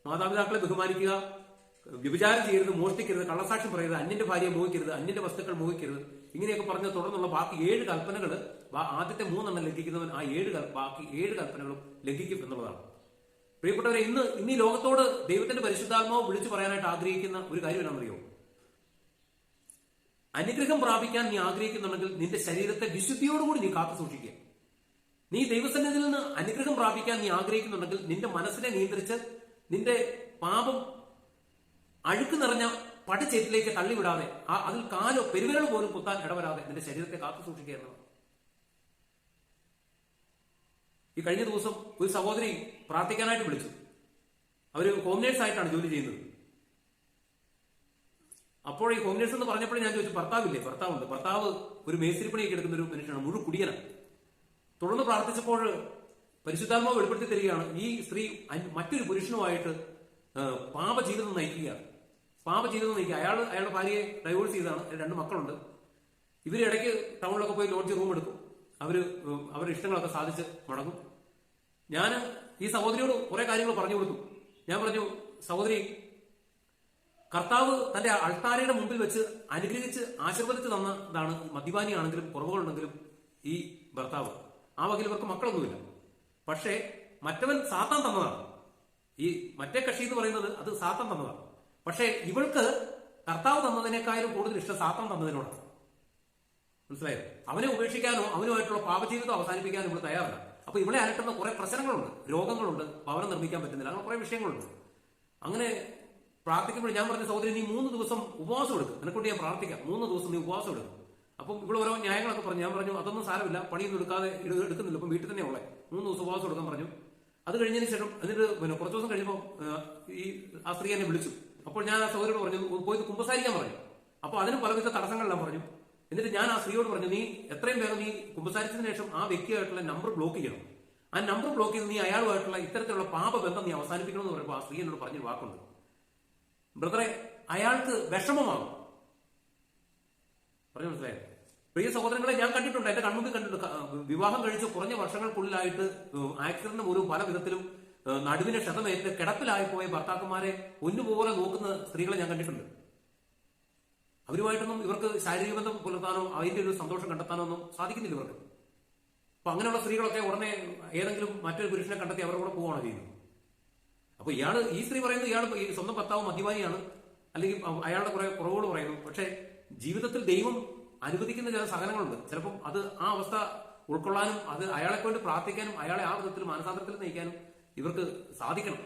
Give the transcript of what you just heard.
മാതാപിതാക്കളെ ബഹുമാനിക്കുക, വ്യഭിചാരം ചെയ്യരുത്, മോഷ്ടിക്കരുത്, കള്ളസാക്ഷ്യം പറയരുത്, അന്യന്റെ ഭാര്യയെ മോഹിക്കരുത്, അന്യന്റെ വസ്തുക്കൾ മോഹിക്കരുത്, ഇങ്ങനെയൊക്കെ പറഞ്ഞ് തുടർന്നുള്ള ബാക്കി 7 കൽപ്പനകൾ ആദ്യത്തെ 3 ലംഘിക്കുന്നവൻ ആ ബാക്കി 7 കൽപ്പനകളും ലംഘിക്കും എന്നുള്ളതാണ്. പ്രിയപ്പെട്ടവരെ, ഇന്ന് ഈ ലോകത്തോട് ദൈവത്തിന്റെ പരിശുദ്ധാത്മാവ് വിളിച്ചു പറയാനായിട്ട് ആഗ്രഹിക്കുന്ന ഒരു കാര്യം എന്നാണെന്നറിയോ? അനുഗ്രഹം പ്രാപിക്കാൻ നീ ആഗ്രഹിക്കുന്നുണ്ടെങ്കിൽ നിന്റെ ശരീരത്തെ വിശുദ്ധിയോടുകൂടി നീ കാത്തു സൂക്ഷിക്കുക. നീ ദൈവസന്നിധിയിൽ നിന്ന് അനുഗ്രഹം പ്രാപിക്കാൻ നീ ആഗ്രഹിക്കുന്നുണ്ടെങ്കിൽ നിന്റെ മനസ്സിനെ നിയന്ത്രിച്ച് നിന്റെ പാപം അഴുക്ക് നിറഞ്ഞ പടച്ചേറ്റിലേക്ക് തള്ളിവിടാതെ അതിൽ കാലോ പെരുവിരൽ പോലും കുത്താൻ ഇടവരാതെ നിന്റെ ശരീരത്തെ കാത്തു സൂക്ഷിക്കുക എന്നതാണ്. ഈ കഴിഞ്ഞ ദിവസം ഒരു സഹോദരി പ്രാർത്ഥിക്കാനായിട്ട് വിളിച്ചു. അവര് ഹോം നേഴ്സ് ആയിട്ടാണ് ജോലി ചെയ്യുന്നത്. അപ്പോൾ ഈ ഹോം നേഴ്സ് എന്ന് പറഞ്ഞപ്പോഴേ ഞാൻ ചോദിച്ചു, ഭർത്താവില്ലേ? ഭർത്താവുണ്ട്. ഭർത്താവ് ഒരു മേസ്തിരിപ്പണിയൊക്കെ എടുക്കുന്ന ഒരു മനുഷ്യനാണ്, മുഴു കുടിയനാണ്. തുടർന്ന് പ്രാർത്ഥിച്ചപ്പോൾ പരിശുദ്ധാത്മാവ് വെളിപ്പെടുത്തി തരികയാണ്, ഈ സ്ത്രീ മറ്റൊരു പുരുഷനുമായിട്ട് പാപജീവിതം നയിക്കുകയാണ്. പാപജീവിതം നയിക്കുക. അയാളുടെ ഭാര്യയെ ഡൈവോഴ്സ് ചെയ്താണ്. 2 മക്കളുണ്ട്. ഇവര് ഇടയ്ക്ക് ടൗണിലൊക്കെ പോയി ലോഡ്ജ് റൂം എടുക്കും. അവരുടെ ഇഷ്ടങ്ങളൊക്കെ സാധിച്ച് മടങ്ങും. ഞാൻ ഈ സഹോദരിയോട് കുറെ കാര്യങ്ങൾ പറഞ്ഞു കൊടുത്തു. ഞാൻ പറഞ്ഞു, സഹോദരി, കർത്താവ് തന്റെ അൾത്താരയുടെ മുമ്പിൽ വെച്ച് അനുഗ്രഹിച്ച് ആശീർവദിച്ച് തന്നതാണ്. മദ്യപാനിയാണെങ്കിലും കുറവുകളുണ്ടെങ്കിലും ഈ ഭർത്താവ്, ആ വകയിൽ ഇവർക്ക് മക്കളൊന്നുമില്ല. പക്ഷേ മറ്റവൻ സാത്താൻ തന്നതാണ്. ഈ മറ്റേ കക്ഷി എന്ന് പറയുന്നത് അത് സാത്താൻ തന്നതാണ്. പക്ഷേ ഇവൾക്ക് കർത്താവ് തന്നതിനേക്കാളും കൂടുതൽ ഇഷ്ടം സാത്താൻ തന്നതിനോടാണ്. മനസ്സിലായോ? അവനെ ഉപേക്ഷിക്കാനോ അവനുമായിട്ടുള്ള പാപജീവിതം അവസാനിപ്പിക്കാനോ ഇവിടെ തയ്യാറല്ല. അപ്പൊ ഇവിടെ അലട്ടുന്ന കുറെ പ്രശ്നങ്ങളുണ്ട്, രോഗങ്ങളുണ്ട്, ഭവനം നിർമ്മിക്കാൻ പറ്റുന്നില്ല, അങ്ങനെ കുറെ വിഷയങ്ങളുണ്ട്. അങ്ങനെ പ്രാർത്ഥിക്കുമ്പോൾ ഞാൻ പറഞ്ഞ സഹോദരി, നീ 3 ദിവസം ഉപവാസം എടുക്കും, നിനക്കൊണ്ട് ഞാൻ പ്രാർത്ഥിക്കാം. 3 ദിവസം നീ ഉപവാസം എടുക്കും. അപ്പം ഇവിടെ ഓരോ ന്യായങ്ങളൊക്കെ പറഞ്ഞു. ഞാൻ പറഞ്ഞു, അതൊന്നും സാരമില്ല, പണിയൊന്നും എടുക്കുന്നില്ല, ഇപ്പം വീട്ടിൽ തന്നെ ഉള്ളത്. 3 ദിവസം ഉപവാസം എടുക്കാൻ പറഞ്ഞു. അത് കഴിഞ്ഞതിന് ശേഷം എന്നിട്ട് കുറച്ച് ദിവസം കഴിയുമ്പോൾ ആ സ്ത്രീ എന്നെ വിളിച്ചു. അപ്പോൾ ഞാൻ ആ സഹോദരിയോട് പറഞ്ഞു, പോയി കുമ്പസാരിക്കാൻ പറഞ്ഞു. അപ്പൊ അതിന് പലവിധ തടസ്സങ്ങളെല്ലാം പറഞ്ഞു. എന്നിട്ട് ഞാൻ ആ സ്ത്രീയോട് പറഞ്ഞു, നീ എത്രയും വേഗം നീ കുമ്പസാരിച്ചതിന് ശേഷം ആ വ്യക്തിയായിട്ടുള്ള നമ്പർ ബ്ലോക്ക് ചെയ്യണം. ആ നമ്പർ ബ്ലോക്ക് ചെയ്ത് നീ അയാളുമായിട്ടുള്ള ഇത്തരത്തിലുള്ള പാപബന്ധം നീ അവസാനിപ്പിക്കണം എന്ന് പറയുമ്പോൾ ആ സ്ത്രീ എന്നോട് പറഞ്ഞൊരു വാക്കുണ്ട്, ബ്രദറെ, അയാൾക്ക് വിഷമമാകും. പറഞ്ഞു മനസ്സിലായോ? പ്രിയ സഹോദരങ്ങളെ, ഞാൻ കണ്ടിട്ടുണ്ട്, എന്റെ കൺമുമ്പിൽ കണ്ടിട്ടുണ്ട്. വിവാഹം കഴിച്ച് കുറഞ്ഞ വർഷങ്ങൾക്കുള്ളിലായിട്ട് ആക്സിഡന്റ് മൂലം പല വിധത്തിലും നടുവിനെ ക്ഷതമേറ്റ് കിടപ്പിലായി പോയ ഭർത്താക്കന്മാരെ ഒന്നുപോലെ നോക്കുന്ന സ്ത്രീകളെ ഞാൻ കണ്ടിട്ടുണ്ട്. അവരുമായിട്ടൊന്നും ഇവർക്ക് ശാരീരിക ബന്ധം പുലർത്താനോ അതിന്റെ ഒരു സന്തോഷം കണ്ടെത്താനോ ഒന്നും സാധിക്കുന്നില്ല ഇവർക്ക്. അപ്പൊ അങ്ങനെയുള്ള സ്ത്രീകളൊക്കെ ഉടനെ ഏതെങ്കിലും മറ്റൊരു പുരുഷനെ കണ്ടെത്തി അവരുടെ കൂടെ പോവുകയാണ് ചെയ്യുന്നത്. അപ്പൊ ഈ സ്ത്രീ പറയുന്നത് ഇയാൾ സ്വന്തം ഭർത്താവ് മദ്യപാനിയാണ്, അല്ലെങ്കിൽ അയാളുടെ കുറെ കുറവുകൾ പറയുന്നു. പക്ഷെ ജീവിതത്തിൽ ദൈവം അനുവദിക്കുന്ന ചില സഹനങ്ങളുണ്ട്. ചിലപ്പം അത് ആ അവസ്ഥ ഉൾക്കൊള്ളാനും അത് അയാളെ കൊണ്ട് പ്രാർത്ഥിക്കാനും അയാളെ ആ വിധത്തിൽ മാനസാന്തരത്തിൽ നയിക്കാനും ഇവർക്ക് സാധിക്കണം.